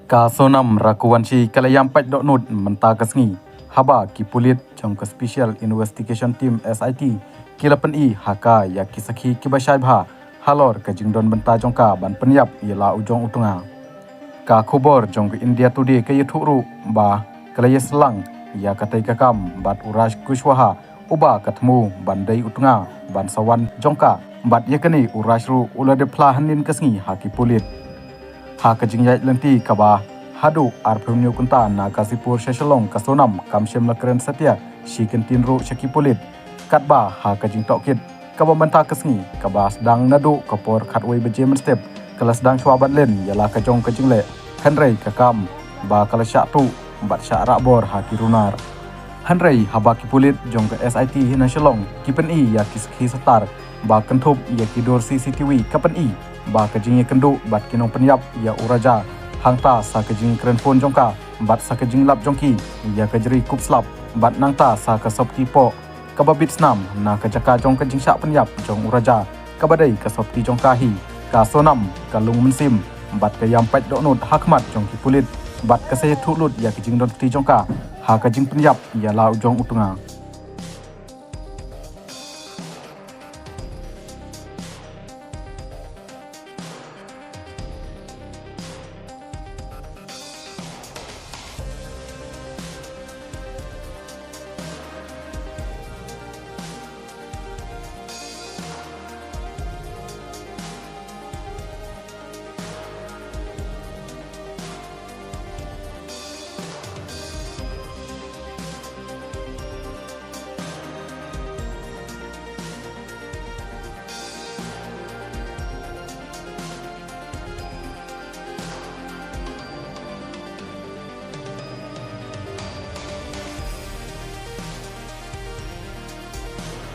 Kasonam rakuwanci kalayam paj dok nut menta kasngi haba ki pulit jong ke special investigation team SIT kilapan i haka ya kisakhi ki basai bha halor ke jingdon benta jongka ban penyap ialah ujong utunga ka khobor jong ke India Today ke yuthuru ba kalaya selang ya katai kakam bat uraj kushwaha uba katmu bandai utunga ban sawan jongka bat yakani uraj ru ulade plahanin kasngi haki pulit ha kajingyai lenti kaba hadu arphumnyu kunta na kasipur sheshalong kasonam kamshem lakren satya shikentin ru shakipulit katba ha kajing tokit kaba menta kasngi kaba sedang nadu kapor khatwei bejem step kala sedang chwabat len yala kajong kajingle hanrei kakam ba kala syatu bat syara bor ha kirunar hanrei haba kipulit jong ke SIT hina shalong kipen i ya kiski satar ba kentup ya kidor CCTV kapan i ba kajing kendu bat kinong penyap ya uraja hangta sa kajing kren phone jongka bat sa kajing lap jongki ya kajri kup slap bat nangta sa ka sopti po kababit snam na kajaka jong kajing syak penyap jong uraja kabadai ka sopti jongka hi ka sonam kalung mensim bat kayam paj dok nut hakmat jongki pulit bat kasay thulut ya kajing don ti jongka ha kajing penyap ya lau jong utunga